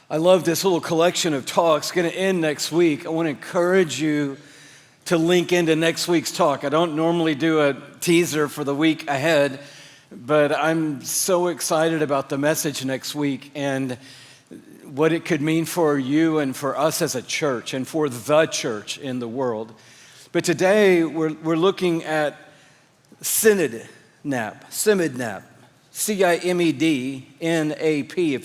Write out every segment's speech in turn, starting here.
I love this little collection of talks. Going to end next week. I want to encourage you to link into next week's talk. I don't normally do a teaser for the week ahead, but I'm so excited about the message next week and what it could mean for you and for us as a church and for the church in the world. But today we're looking at CIMEDNAP, CIMEDNAP. If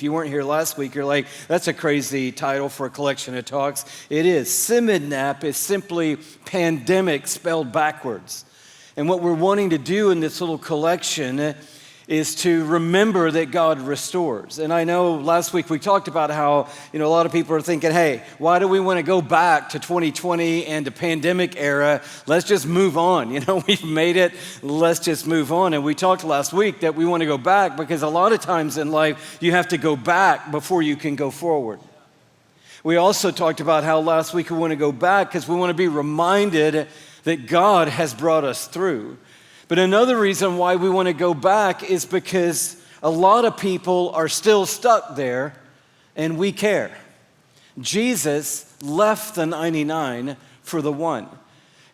you weren't here last week, you're like, that's a crazy title for a collection of talks. It is. CIMEDNAP is simply pandemic spelled backwards. And what we're wanting to do in this little collection is to remember that God restores. And I know last week we talked about how, a lot of people are thinking, hey, why do we want to go back to 2020 and the pandemic era? Let's just move on. We've made it. Let's just move on. And we talked last week that we want to go back because a lot of times in life, you have to go back before you can go forward. We also talked about how last week we want to go back because we want to be reminded that God has brought us through. But another reason why we want to go back is because a lot of people are still stuck there and we care. Jesus left the 99 for the one.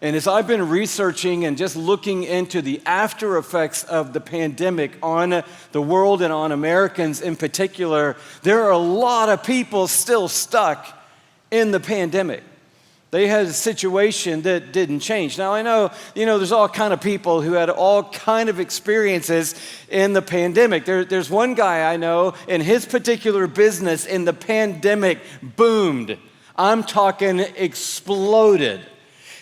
And as I've been researching and just looking into the after effects of the pandemic on the world and on Americans in particular, there are a lot of people still stuck in the pandemic. They had a situation that didn't change. Now, I know, there's all kind of people who had all kind of experiences in the pandemic. There's one guy I know, in his particular business, in the pandemic boomed. I'm talking exploded.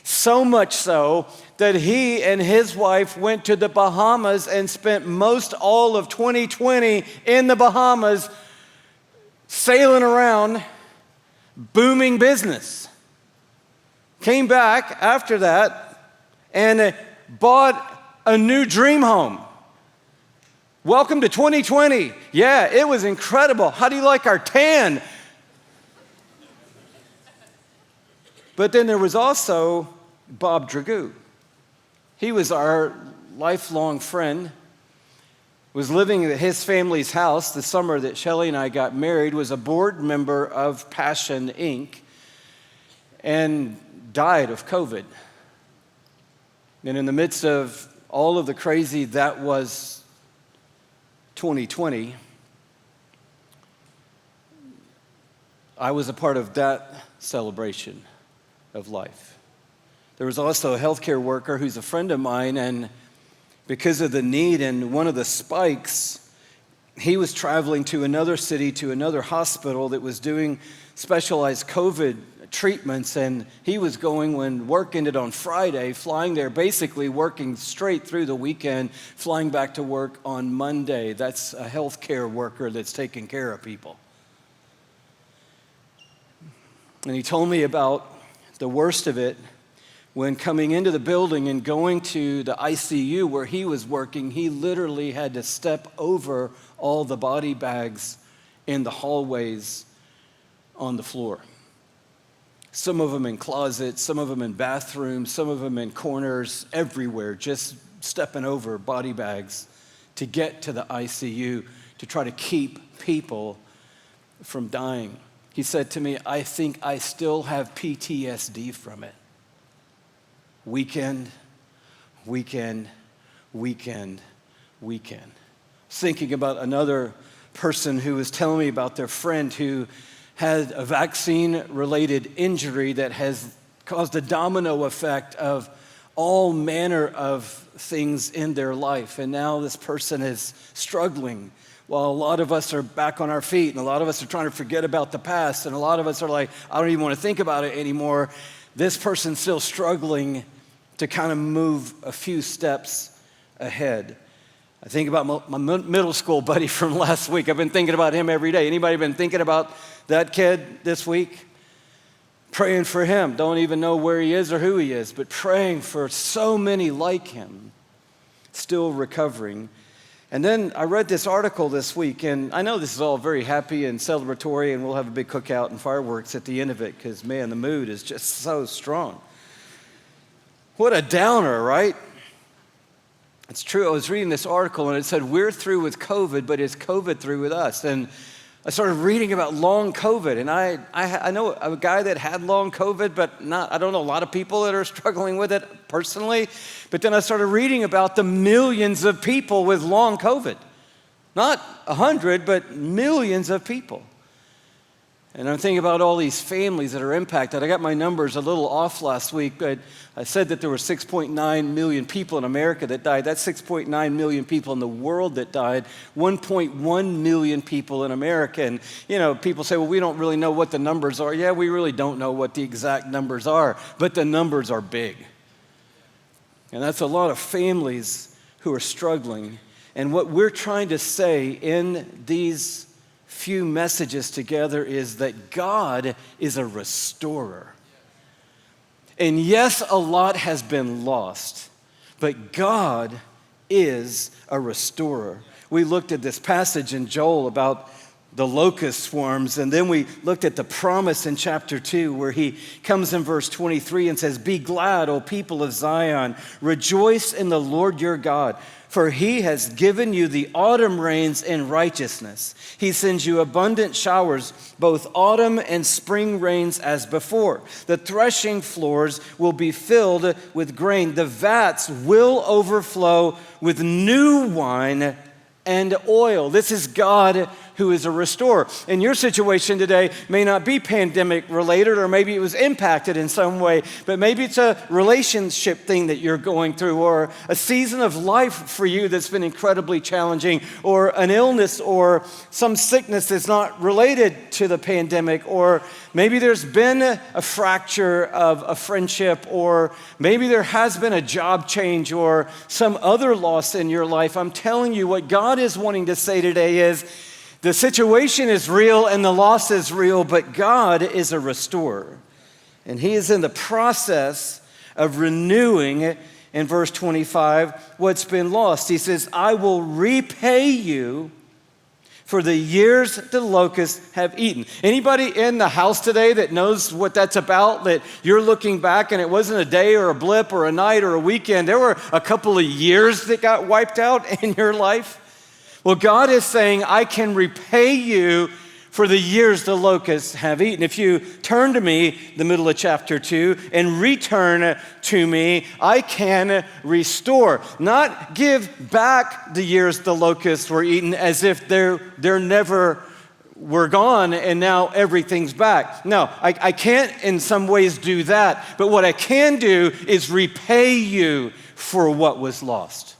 So much so that he and his wife went to the Bahamas and spent most all of 2020 in the Bahamas, sailing around, booming business. Came back after that and bought a new dream home. Welcome to 2020. Yeah, it was incredible. How do you like our tan? But then there was also Bob Dragoo. He was our lifelong friend, was living at his family's house the summer that Shelley and I got married, was a board member of Passion, Inc., and died of COVID. And in the midst of all of the crazy that was 2020, I was a part of that celebration of life. There was also a healthcare worker who's a friend of mine, and because of the need and one of the spikes, he was traveling to another city, to another hospital that was doing specialized COVID treatments, and he was going when work ended on Friday, flying there, basically working straight through the weekend, flying back to work on Monday. That's a healthcare worker that's taking care of people. And he told me about the worst of it when coming into the building and going to the ICU where he was working, he literally had to step over all the body bags in the hallways on the floor. Some of them in closets, some of them in bathrooms, some of them in corners, everywhere, just stepping over body bags to get to the ICU to try to keep people from dying. He said to me, I think I still have PTSD from it. Weekend. Thinking about another person who was telling me about their friend who had a vaccine-related injury that has caused a domino effect of all manner of things in their life. And now this person is struggling while a lot of us are back on our feet and a lot of us are trying to forget about the past and a lot of us are like, I don't even want to think about it anymore. This person's still struggling to kind of move a few steps ahead. I think about my middle school buddy from last week. I've been thinking about him every day. Anybody been thinking about that kid this week? Praying for him. Don't even know where he is or who he is, but praying for so many like him, still recovering. And then I read this article this week, and I know this is all very happy and celebratory, and we'll have a big cookout and fireworks at the end of it because, man, the mood is just so strong. What a downer, right? It's true. I was reading this article and it said, we're through with COVID, but is COVID through with us? And I started reading about long COVID, and I know a guy that had long COVID, but I don't know a lot of people that are struggling with it personally. But then I started reading about the millions of people with long COVID. Not 100, but millions of people. And I'm thinking about all these families that are impacted. I got my numbers a little off last week, but I said that there were 6.9 million people in America that died. That's 6.9 million people in the world that died. 1.1 million people in America. And, people say, well, we don't really know what the numbers are. Yeah, we really don't know what the exact numbers are, but the numbers are big. And that's a lot of families who are struggling. And what we're trying to say in these few messages together is that God is a restorer. And yes, a lot has been lost, but God is a restorer. We looked at this passage in Joel about the locust swarms, and then we looked at the promise in chapter 2 where he comes in verse 23 and says, "Be glad, O people of Zion, rejoice in the Lord your God. For he has given you the autumn rains in righteousness. He sends you abundant showers, both autumn and spring rains as before. The threshing floors will be filled with grain. The vats will overflow with new wine and oil." This is God who is a restorer. And your situation today may not be pandemic related, or maybe it was impacted in some way, but maybe it's a relationship thing that you're going through, or a season of life for you that's been incredibly challenging, or an illness or some sickness that's not related to the pandemic, or maybe there's been a fracture of a friendship, or maybe there has been a job change or some other loss in your life. I'm telling you, what God is wanting to say today is, the situation is real and the loss is real, but God is a restorer. And he is in the process of renewing, in verse 25, what's been lost. He says, "I will repay you for the years the locusts have eaten." Anybody in the house today that knows what that's about, that you're looking back and it wasn't a day or a blip or a night or a weekend, there were a couple of years that got wiped out in your life? Well, God is saying, I can repay you for the years the locusts have eaten. If you turn to me, the middle of chapter 2, and return to me, I can restore. Not give back the years the locusts were eaten as if they're never were gone and now everything's back. No, I can't in some ways do that. But what I can do is repay you for what was lost.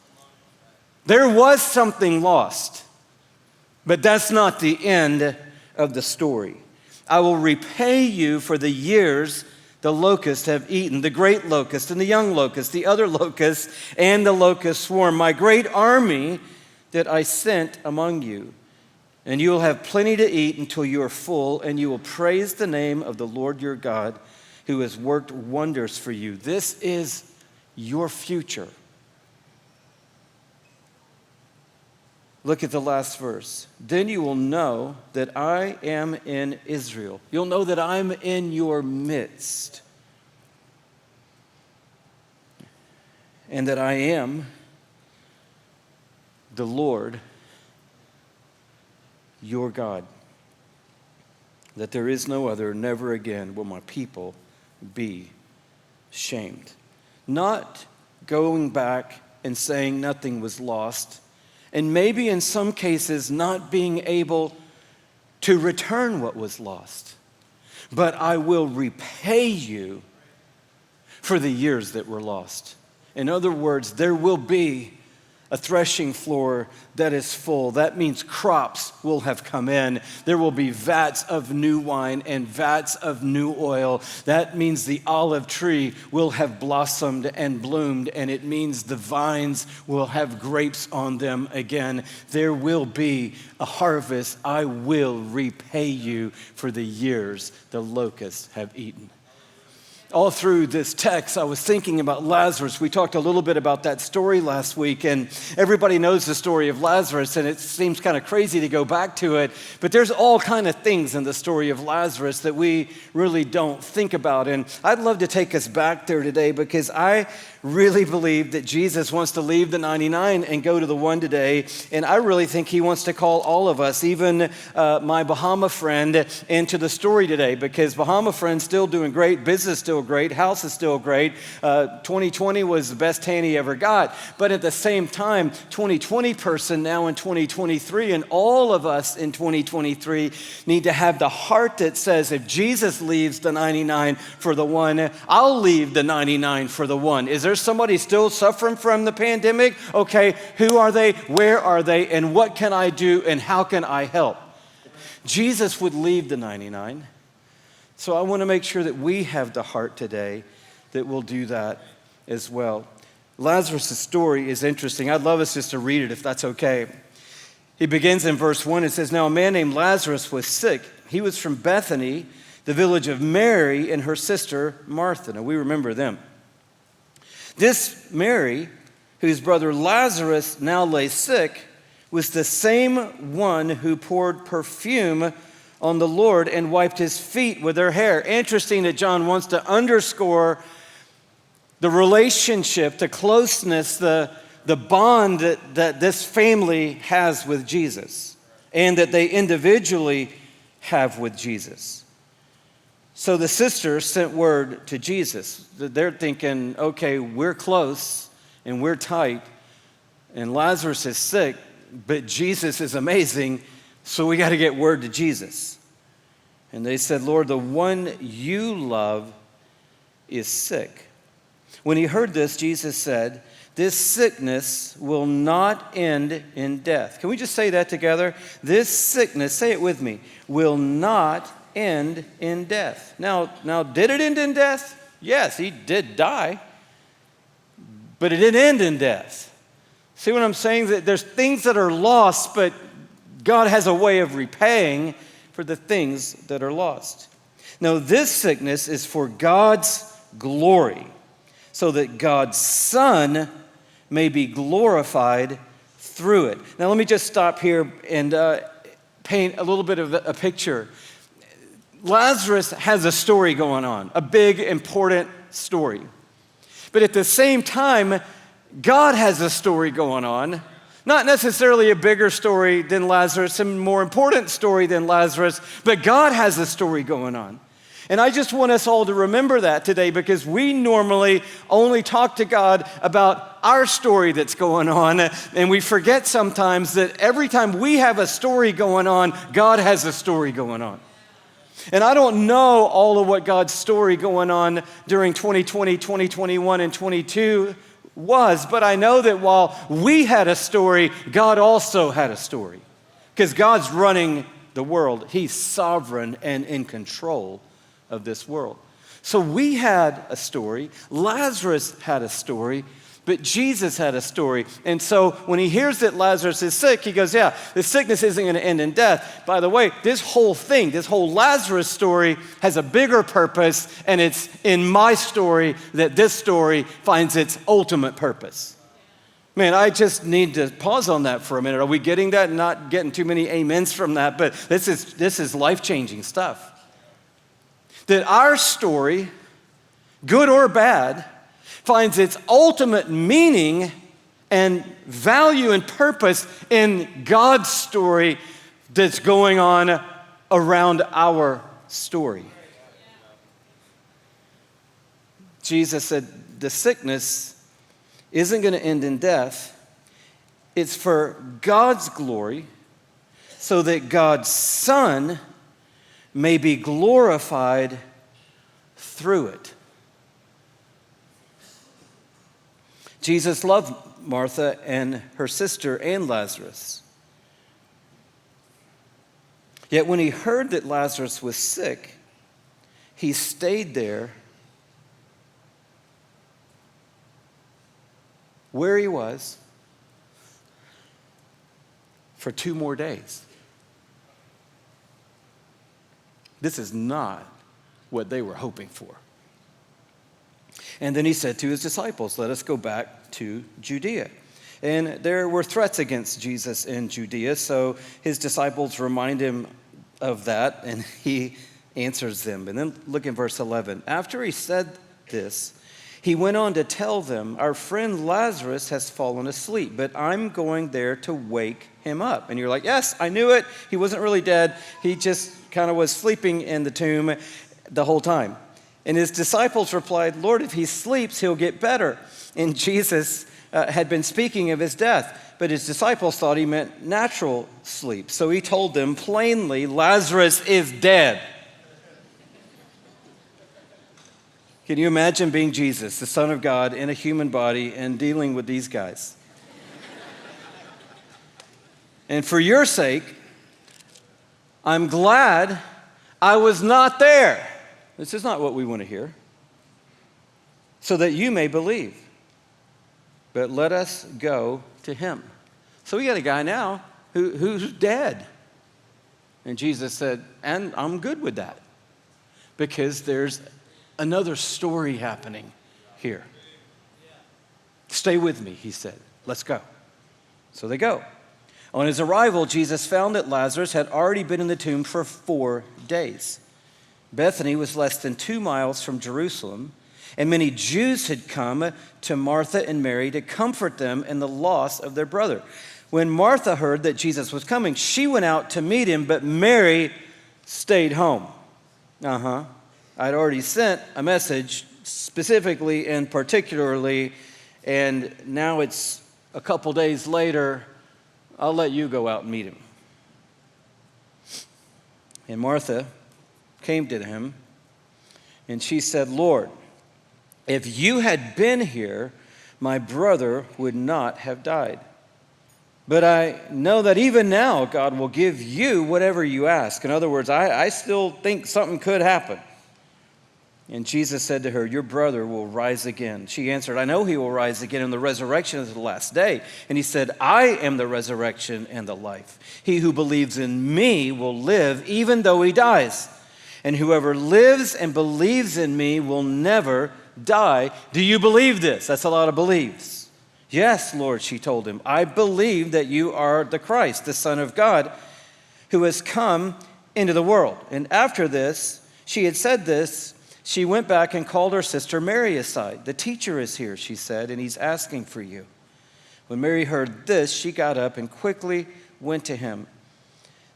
There was something lost, but that's not the end of the story. I will repay you for the years the locusts have eaten, the great locust and the young locust, the other locusts and the locust swarm, my great army that I sent among you. And you will have plenty to eat until you are full, and you will praise the name of the Lord your God, who has worked wonders for you. This is your future. Look at the last verse. Then you will know that I am in Israel. You'll know that I'm in your midst. And that I am the Lord, your God. That there is no other, never again will my people be shamed. Not going back and saying nothing was lost, and maybe in some cases not being able to return what was lost. But I will repay you for the years that were lost. In other words, there will be a threshing floor that is full. That means crops will have come in. There will be vats of new wine and vats of new oil. That means the olive tree will have blossomed and bloomed, and it means the vines will have grapes on them again. There will be a harvest. I will repay you for the years the locusts have eaten. all through this text, I was thinking about Lazarus. We talked a little bit about that story last week, and everybody knows the story of Lazarus, and it seems kind of crazy to go back to it, but there's all kind of things in the story of Lazarus that we really don't think about, and I'd love to take us back there today because I really believe that Jesus wants to leave the 99 and go to the one today, and I really think he wants to call all of us, even my Bahama friend, into the story today, because Bahama friend's still doing great, business still great, house is still great. 2020 was the best tan he ever got, but at the same time, 2020 person now in 2023, and all of us in 2023 need to have the heart that says, if Jesus leaves the 99 for the one, I'll leave the 99 for the one. Is there somebody still suffering from the pandemic? Okay, who are they? Where are they? And what can I do? And how can I help? Jesus would leave the 99. So I want to make sure that we have the heart today that will do that as well. Lazarus' story is interesting. I'd love us just to read it if that's okay. He begins in verse 1. It says, "Now a man named Lazarus was sick. He was from Bethany, the village of Mary and her sister Martha." Now we remember them. This Mary, whose brother Lazarus now lay sick, was the same one who poured perfume on the Lord and wiped his feet with her hair. Interesting that John wants to underscore the relationship, the closeness, the bond that this family has with Jesus and that they individually have with Jesus. So the sisters sent word to Jesus. They're thinking, okay, we're close and we're tight and Lazarus is sick, but Jesus is amazing, so we got to get word to Jesus. And they said, "Lord, the one you love is sick." When he heard this, Jesus said, "This sickness will not end in death." Can we just say that together? This sickness, say it with me, will not end in death. Now, did it end in death? Yes, he did die, but it didn't end in death. See what I'm saying? That there's things that are lost, but God has a way of repaying for the things that are lost. Now, this sickness is for God's glory, so that God's Son may be glorified through it. Now, let me just stop here and paint a little bit of a picture. Lazarus has a story going on, a big, important story. But at the same time, God has a story going on, not necessarily a bigger story than Lazarus, a more important story than Lazarus, but God has a story going on. And I just want us all to remember that today, because we normally only talk to God about our story that's going on, and we forget sometimes that every time we have a story going on, God has a story going on. And I don't know all of what God's story going on during 2020, 2021, and 22 was, but I know that while we had a story, God also had a story. Because God's running the world. He's sovereign and in control of this world. So we had a story, Lazarus had a story, but Jesus had a story. And so when he hears that Lazarus is sick, he goes, yeah, this sickness isn't going to end in death. By the way, this whole thing, this whole Lazarus story has a bigger purpose, and it's in my story that this story finds its ultimate purpose. Man, I just need to pause on that for a minute. Are we getting that? Not getting too many amens from that, but this is life-changing stuff. That our story, good or bad, finds its ultimate meaning and value and purpose in God's story that's going on around our story. Jesus said the sickness isn't going to end in death. It's for God's glory, so that God's Son may be glorified through it. Jesus loved Martha and her sister and Lazarus. Yet when he heard that Lazarus was sick, he stayed there where he was for 2 more days. This is not what they were hoping for. And then he said to his disciples, let us go back to Judea. And there were threats against Jesus in Judea, so his disciples remind him of that, and he answers them. And then look in verse 11. After he said this, he went on to tell them, our friend Lazarus has fallen asleep, but I'm going there to wake him up. And you're like, yes, I knew it. He wasn't really dead. He just kind of was sleeping in the tomb the whole time. And his disciples replied, Lord, if he sleeps, he'll get better. And Jesus had been speaking of his death, but his disciples thought he meant natural sleep. So he told them plainly, Lazarus is dead. Can you imagine being Jesus, the Son of God, in a human body and dealing with these guys? And for your sake, I'm glad I was not there. This is not what we want to hear. So that you may believe. But let us go to him. So we got a guy now who's dead. And Jesus said, and I'm good with that. Because there's another story happening here. Stay with me, he said. Let's go. So they go. On his arrival, Jesus found that Lazarus had already been in the tomb for 4 days. Bethany was less than 2 miles from Jerusalem, and many Jews had come to Martha and Mary to comfort them in the loss of their brother. When Martha heard that Jesus was coming, she went out to meet him, but Mary stayed home. I'd already sent a message specifically and particularly, and now it's a couple days later. I'll let you go out and meet him. And Martha came to him, and she said, Lord, if you had been here, my brother would not have died. But I know that even now God will give you whatever you ask. In other words, I still think something could happen. And Jesus said to her, your brother will rise again. She answered, I know he will rise again in the resurrection of the last day. And he said, I am the resurrection and the life. He who believes in me will live even though he dies. And whoever lives and believes in me will never die. Do you believe this? That's a lot of believes. Yes, Lord, she told him. I believe that you are the Christ, the Son of God, who has come into the world. And after this, she had said this, she went back and called her sister Mary aside. The teacher is here, she said, and he's asking for you. When Mary heard this, she got up and quickly went to him.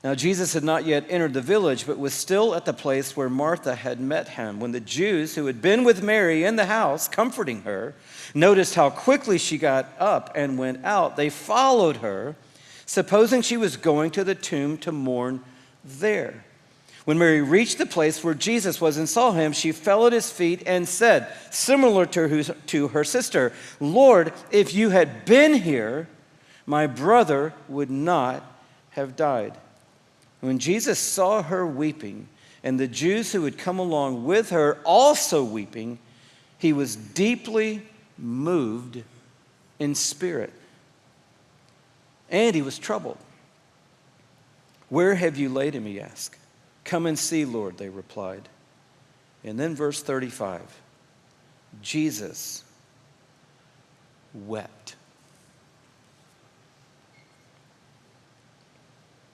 Now, Jesus had not yet entered the village, but was still at the place where Martha had met him. When the Jews who had been with Mary in the house, comforting her, noticed how quickly she got up and went out, they followed her, supposing she was going to the tomb to mourn there. When Mary reached the place where Jesus was and saw him, she fell at his feet and said, similar to her sister, Lord, if you had been here, my brother would not have died. When Jesus saw her weeping, and the Jews who had come along with her also weeping, he was deeply moved in spirit. And he was troubled. Where have you laid him, he asked. Come and see, Lord, they replied. And then verse 35, Jesus wept.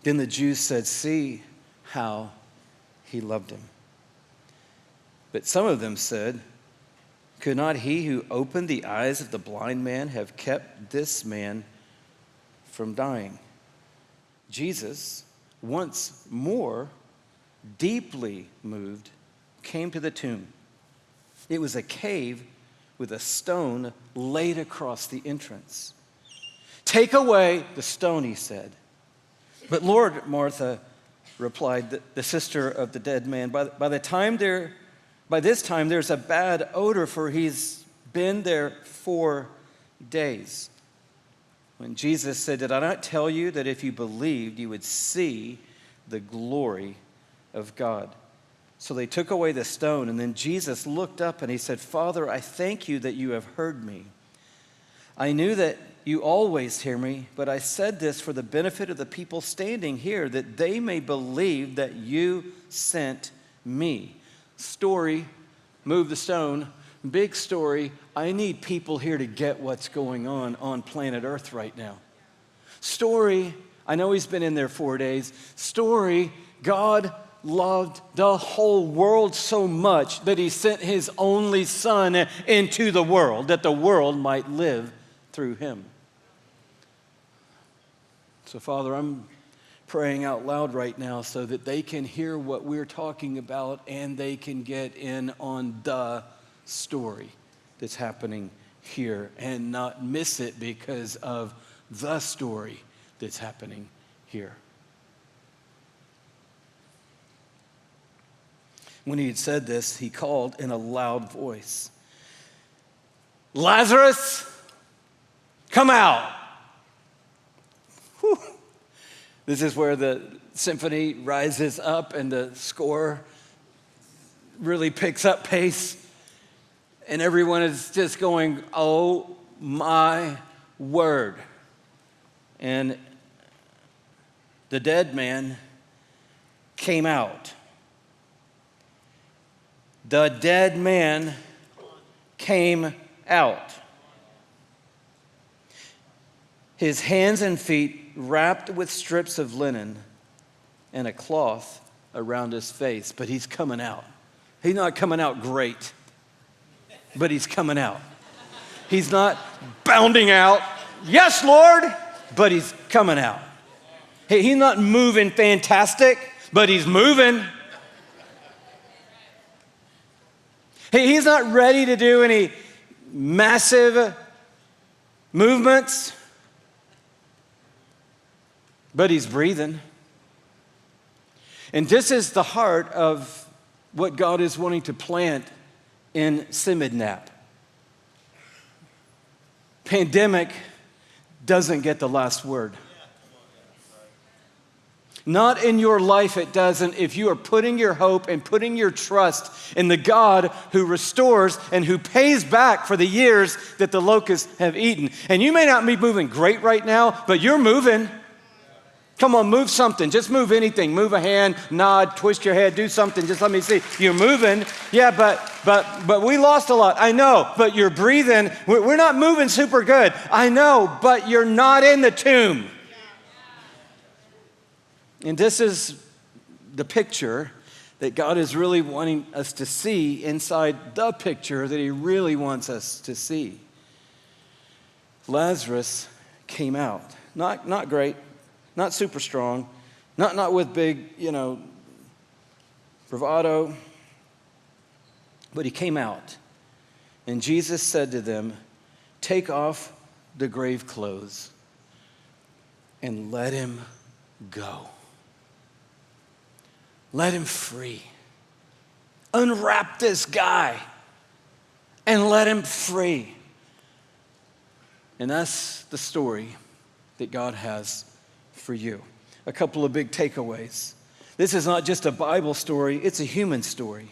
Then the Jews said, see how he loved him. But some of them said, could not he who opened the eyes of the blind man have kept this man from dying? Jesus, once more deeply moved, came to the tomb. It was a cave with a stone laid across the entrance. Take away the stone, he said. But Lord, Martha replied, the sister of the dead man, by this time there's a bad odor, for he's been there 4 days. When Jesus said, did I not tell you that if you believed, you would see the glory of God? So they took away the stone, and then Jesus looked up and he said, Father, I thank you that you have heard me. I knew that you always hear me, but I said this for the benefit of the people standing here, that they may believe that you sent me. Story, move the stone, Big story. I need people here to get what's going on planet Earth right now. Story, I know he's been in there 4 days. Story, God loved the whole world so much that he sent his only son into the world, that the world might live through him. So, Father, I'm praying out loud right now so that they can hear what we're talking about and they can get in on the story that's happening here and not miss it because of the story that's happening here. When he had said this, he called in a loud voice, "Lazarus, come out." Whew. This is where the symphony rises up and the score really picks up pace. And everyone is just going, "Oh my word." And the dead man came out. The dead man came out. His hands and feet wrapped with strips of linen and a cloth around his face. But he's coming out. He's not coming out great, but he's coming out. He's not bounding out, "Yes, Lord," but he's coming out. He's not moving fantastic, but he's moving. He's not ready to do any massive movements, but he's breathing. And this is the heart of what God is wanting to plant in CIMEDNAP. Pandemic doesn't get the last word. Not in your life it doesn't if you are putting your hope and putting your trust in the God who restores and who pays back for the years that the locusts have eaten. And you may not be moving great right now, but you're moving. Come on, move something. Just move anything. Move a hand, nod, twist your head, do something. Just let me see. You're moving. Yeah, but we lost a lot. I know, but you're breathing. We're not moving super good. I know, but you're not in the tomb. And this is the picture that God is really wanting us to see inside the picture that he really wants us to see. Lazarus came out. Not great, not super strong, not with big, bravado, but he came out. And Jesus said to them, "Take off the grave clothes and let him go." Let him free. Unwrap this guy and let him free. And that's the story that God has for you. A couple of big takeaways. This is not just a Bible story, it's a human story.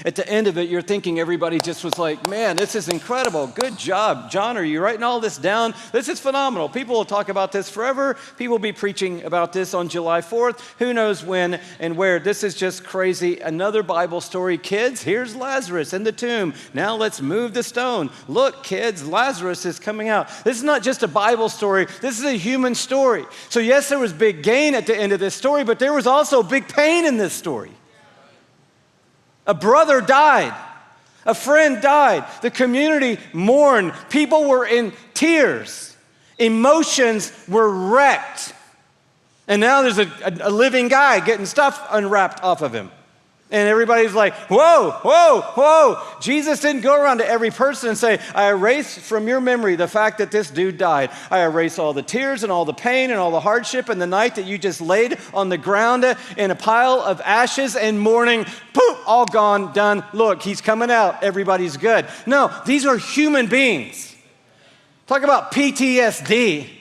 At the end of it, you're thinking everybody just was like, "Man, this is incredible. Good job. John, are you writing all this down? This is phenomenal. People will talk about this forever. People will be preaching about this on July 4th. Who knows when and where. This is just crazy." Another Bible story. Kids, here's Lazarus in the tomb. Now let's move the stone. Look, kids, Lazarus is coming out. This is not just a Bible story. This is a human story. So yes, there was big gain at the end of this story, but there was also big pain in this story. A brother died. A friend died. The community mourned. People were in tears. Emotions were wrecked. And now there's a living guy getting stuff unwrapped off of him. And everybody's like, "Whoa, whoa, whoa." Jesus didn't go around to every person and say, "I erase from your memory the fact that this dude died. I erase all the tears and all the pain and all the hardship and the night that you just laid on the ground in a pile of ashes and mourning. Poof, all gone, done. Look, he's coming out. Everybody's good." No, these are human beings. Talk about PTSD.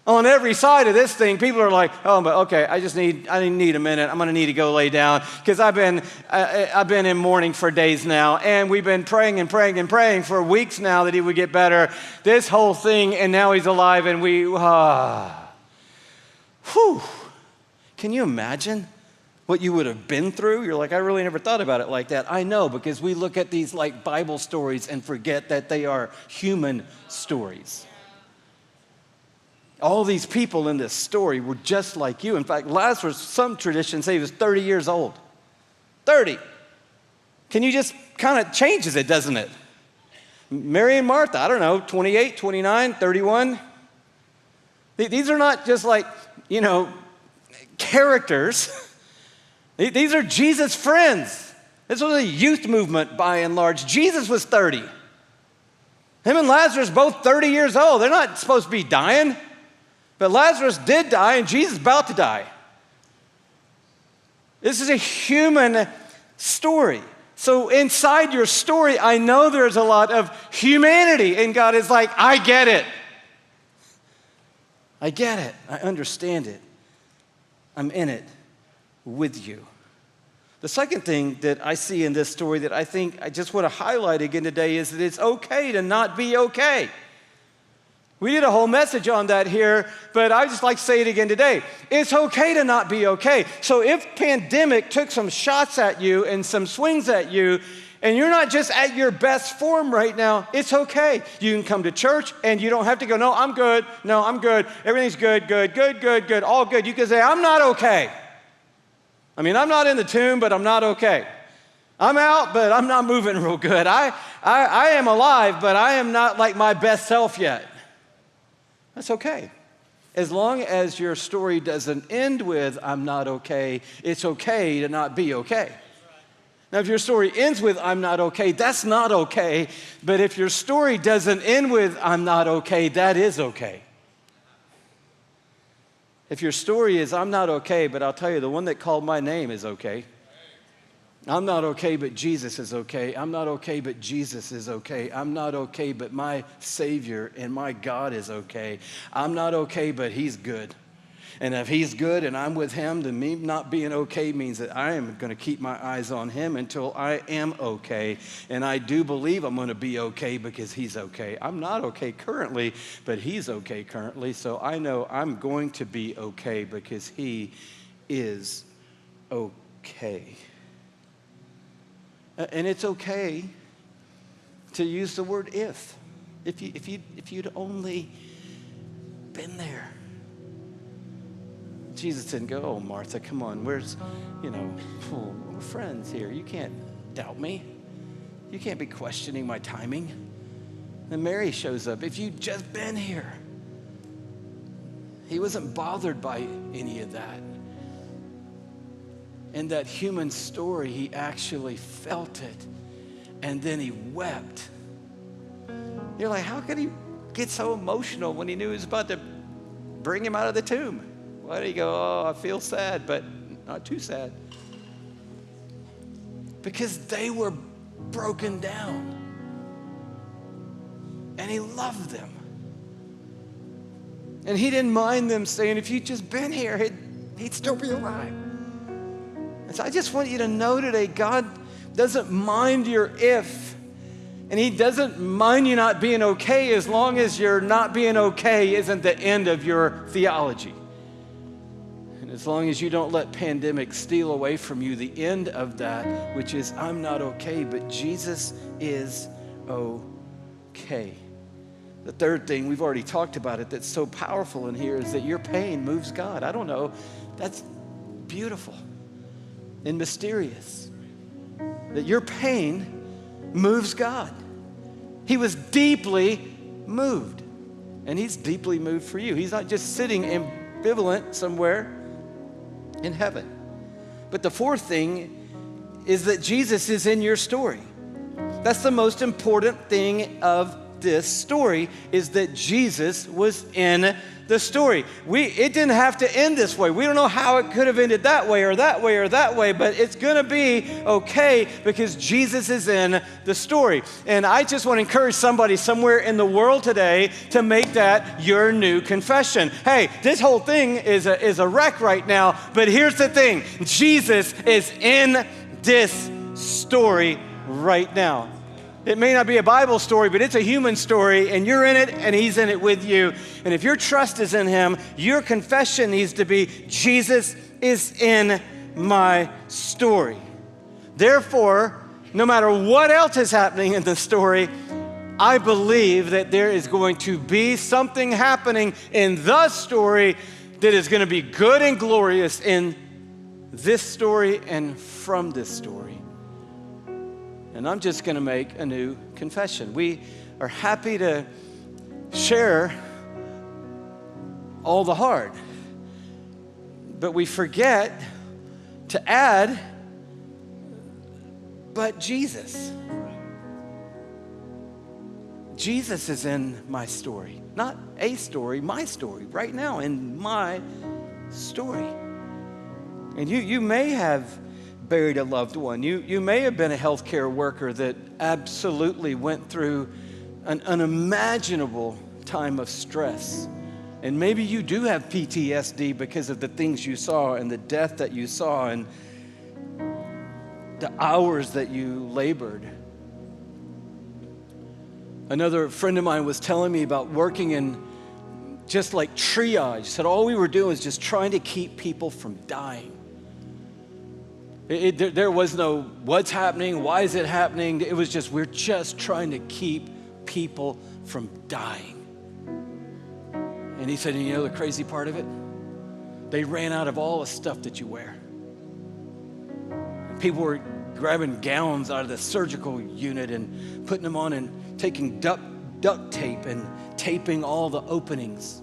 On every side of this thing, people are like, "Oh, but okay, I need a minute. I'm going to need to go lay down because I've been in mourning for days now, and we've been praying and praying and praying for weeks now that he would get better. This whole thing, and now he's alive, and Whew. Can you imagine what you would have been through? You're like, I really never thought about it like that. I know, because we look at these like Bible stories and forget that they are human stories. All these people in this story were just like you. In fact, Lazarus, some traditions say he was 30 years old. 30. Can you just kind of changes it, doesn't it? Mary and Martha, I don't know, 28, 29, 31. These are not just like, characters. These are Jesus' friends. This was a youth movement by and large. Jesus was 30. Him and Lazarus both 30 years old. They're not supposed to be dying. But Lazarus did die, and Jesus is about to die. This is a human story. So inside your story, I know there's a lot of humanity, and God is like, I get it. I get it. I understand it. I'm in it with you. The second thing that I see in this story that I think I just want to highlight again today is that it's okay to not be okay. We did a whole message on that here, but I just like to say it again today. It's okay to not be okay. So if pandemic took some shots at you and some swings at you, and you're not just at your best form right now, it's okay. You can come to church and you don't have to go, no, I'm good. No, I'm good. Everything's good, good, all good. You can say, I'm not okay. I'm not in the tomb, but I'm not okay. I'm out, but I'm not moving real good. I am alive, but I am not like my best self yet. That's okay. As long as your story doesn't end with, I'm not okay, it's okay to not be okay. Now, if your story ends with, I'm not okay, that's not okay. But if your story doesn't end with, I'm not okay, that is okay. If your story is, I'm not okay, but I'll tell you, the one that called my name is okay. I'm not okay, but Jesus is okay. I'm not okay, but Jesus is okay. I'm not okay, but my Savior and my God is okay. I'm not okay, but He's good. And if He's good and I'm with Him, then me not being okay means that I am going to keep my eyes on Him until I am okay. And I do believe I'm going to be okay because He's okay. I'm not okay currently, but He's okay currently. So I know I'm going to be okay because He is okay. And it's okay to use the word if you'd only been there. Jesus didn't go, oh, Martha, come on, we're friends here. You can't doubt me. You can't be questioning my timing. And Mary shows up. If you'd just been here. He wasn't bothered by any of that. In that human story, he actually felt it, and then he wept. You're like, how could he get so emotional when he knew he was about to bring him out of the tomb? Why did he go, oh, I feel sad, but not too sad? Because they were broken down, and he loved them. And he didn't mind them saying, if you'd just been here, he'd still be alive. And so I just want you to know today, God doesn't mind your if, and He doesn't mind you not being okay as long as your not being okay isn't the end of your theology. And as long as you don't let pandemic steal away from you the end of that, which is I'm not okay, but Jesus is okay. The third thing, we've already talked about it, that's so powerful in here is that your pain moves God. I don't know, that's beautiful and mysterious, that your pain moves God. He was deeply moved, and He's deeply moved for you. He's not just sitting ambivalent somewhere in heaven. But the fourth thing is that Jesus is in your story. That's the most important thing of this story, is that Jesus was in the story. It didn't have to end this way. We don't know how it could have ended that way or that way or that way, but it's going to be okay because Jesus is in the story. And I just want to encourage somebody somewhere in the world today to make that your new confession. Hey, this whole thing is a wreck right now, but here's the thing. Jesus is in this story right now. It may not be a Bible story, but it's a human story, and you're in it, and He's in it with you. And if your trust is in Him, your confession needs to be, Jesus is in my story. Therefore, no matter what else is happening in the story, I believe that there is going to be something happening in the story that is going to be good and glorious in this story and from this story. And I'm just going to make a new confession. We are happy to share all the hard, but we forget to add, but Jesus. Jesus is in my story. Not a story, my story, right now in my story. And you may have buried a loved one. You may have been a healthcare worker that absolutely went through an unimaginable time of stress. And maybe you do have PTSD because of the things you saw and the death that you saw and the hours that you labored. Another friend of mine was telling me about working in just like triage. Said all we were doing was just trying to keep people from dying. There was no what's happening, why is it happening? It was just, we're just trying to keep people from dying. And he said, and you know the crazy part of it? They ran out of all the stuff that you wear. And people were grabbing gowns out of the surgical unit and putting them on and taking duct tape and taping all the openings.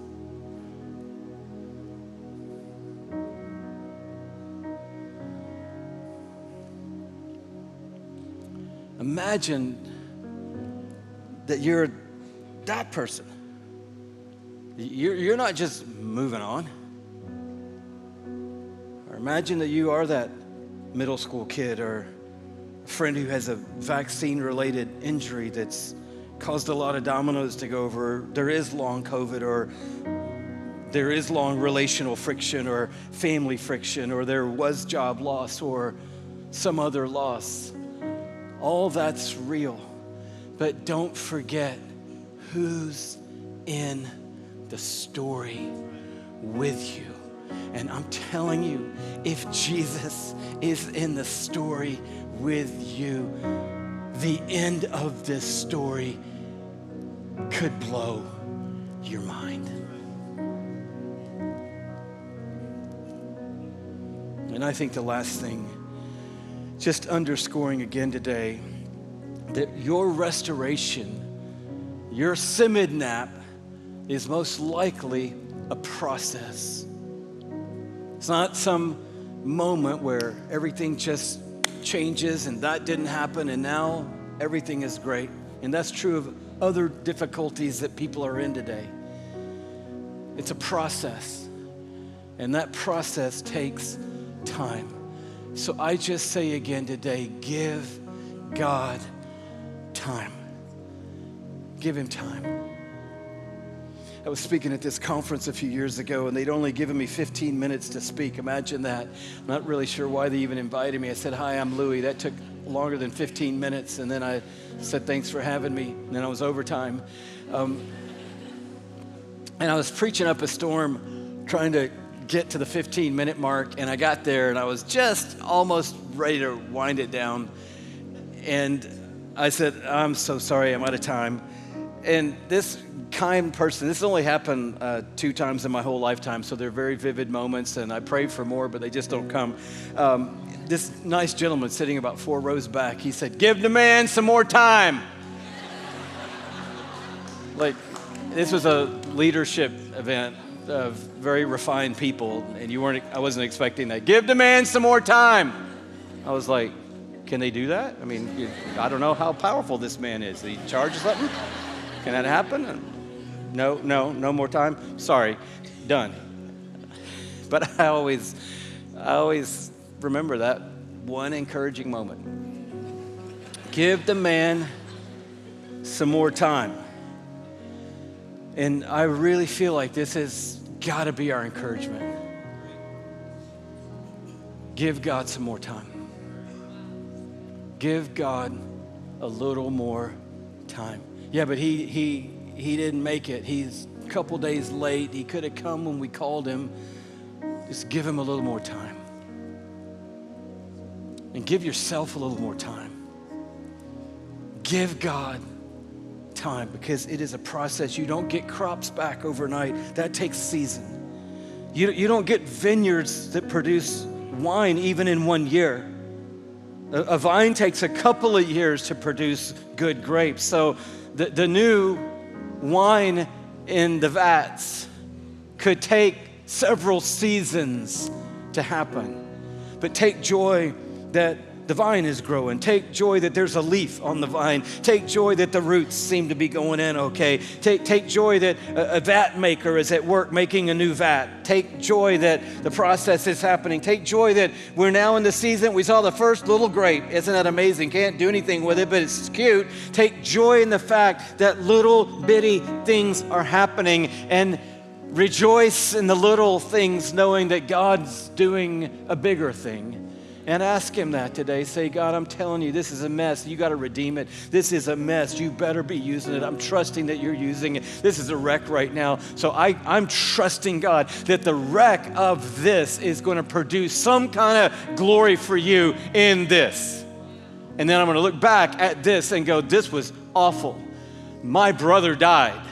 Imagine that you're that person. You're not just moving on. Or imagine that you are that middle school kid or a friend who has a vaccine-related injury that's caused a lot of dominoes to go over. There is long COVID, or there is long relational friction or family friction, or there was job loss or some other loss. All that's real. But don't forget who's in the story with you. And I'm telling you, if Jesus is in the story with you, the end of this story could blow your mind. And I think the last thing, just underscoring again today, that your restoration, your CIMEDNAP, is most likely a process. It's not some moment where everything just changes and that didn't happen and now everything is great. And that's true of other difficulties that people are in today. It's a process, and that process takes time. So I just say again today, give God time. Give him time. I was speaking at this conference a few years ago, and they'd only given me 15 minutes to speak. Imagine that. I'm not really sure why they even invited me. I said, hi, I'm Louie. That took longer than 15 minutes, and then I said, thanks for having me. And then I was overtime. And I was preaching up a storm, trying to get to the 15-minute mark, and I got there, and I was just almost ready to wind it down. And I said, I'm so sorry, I'm out of time. And this kind person, this only happened 2 times in my whole lifetime, so they're very vivid moments, and I prayed for more, but they just don't come. This nice gentleman sitting about 4 rows back, he said, give the man some more time. Like, this was a leadership event of very refined people, and I wasn't expecting that. Give the man some more time. I was like, can they do that? I mean, I don't know how powerful this man is. Did he charge something? Can that happen? No more time? Sorry, done. But I always remember that one encouraging moment. Give the man some more time. And I really feel like this has got to be our encouragement. Give God some more time. Give God a little more time. Yeah, but he didn't make it. He's a couple days late. He could have come when we called him. Just give him a little more time. and give yourself a little more time. Give God time, because it is a process. You don't get crops back overnight. That takes season. You don't get vineyards that produce wine even in 1 year. A vine takes a couple of years to produce good grapes. So the new wine in the vats could take several seasons to happen. But take joy that the vine is growing. Take joy that there's a leaf on the vine. Take joy that the roots seem to be going in okay. Take joy that a vat maker is at work making a new vat. Take joy that the process is happening. Take joy that we're now in the season. We saw the first little grape. Isn't that amazing? Can't do anything with it, but it's cute. Take joy in the fact that little bitty things are happening, and rejoice in the little things, knowing that God's doing a bigger thing. And ask him that today. Say, God, I'm telling you, this is a mess. You got to redeem it. This is a mess. You better be using it. I'm trusting that you're using it. This is a wreck right now. So I'm trusting, God, that the wreck of this is going to produce some kind of glory for you in this. And then I'm going to look back at this and go, this was awful. My brother died,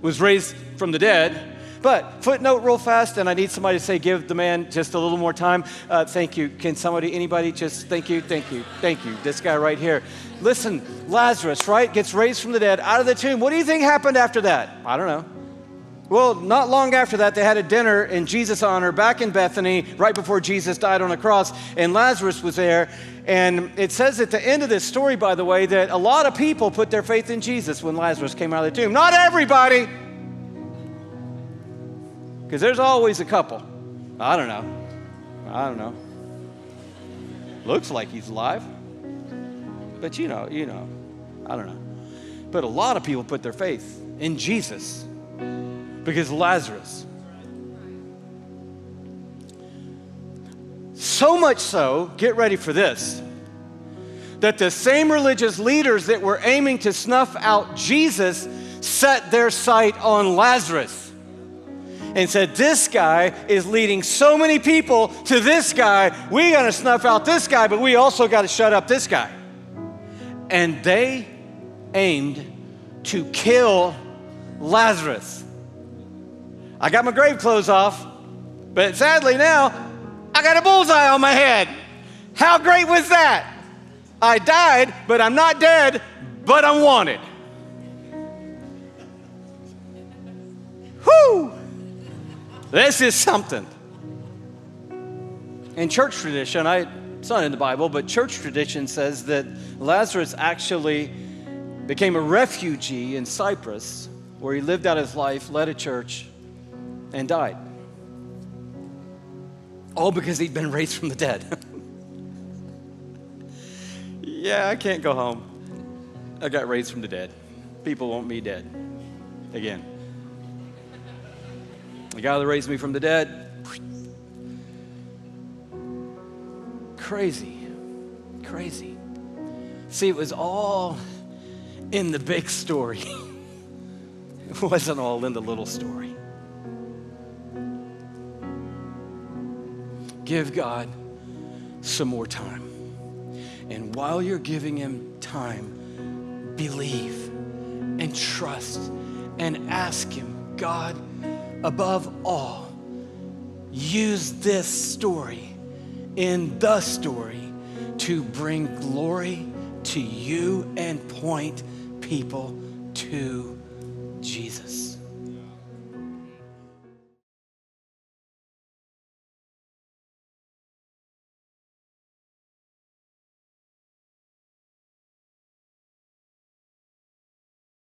was raised from the dead. But footnote real fast, and I need somebody to say, give the man just a little more time. Thank you. Can somebody, anybody just, thank you. This guy right here. Listen, Lazarus, right, gets raised from the dead out of the tomb. What do you think happened after that? I don't know. Well, not long after that, they had a dinner in Jesus' honor back in Bethany, right before Jesus died on the cross, and Lazarus was there. And it says at the end of this story, by the way, that a lot of people put their faith in Jesus when Lazarus came out of the tomb. Not everybody. Because there's always a couple. I don't know. Looks like he's alive. But you know, I don't know. But a lot of people put their faith in Jesus because Lazarus. So much so, get ready for this, that the same religious leaders that were aiming to snuff out Jesus set their sight on Lazarus. And said, this guy is leading so many people to this guy. We got to snuff out this guy, but we also got to shut up this guy. And they aimed to kill Lazarus. I got my grave clothes off, but sadly now, I got a bullseye on my head. How great was that? I died, but I'm not dead, but I'm wanted. Whew! This is something. In church tradition, it's not in the Bible, but church tradition says that Lazarus actually became a refugee in Cyprus, where he lived out his life, led a church, and died. All because he'd been raised from the dead. Yeah, I can't go home. I got raised from the dead. People want me dead. Again. The guy that raised me from the dead. Crazy. See, it was all in the big story. It wasn't all in the little story. Give God some more time. And while you're giving him time, believe and trust and ask him, God, above all, use this story in the story to bring glory to you and point people to Jesus.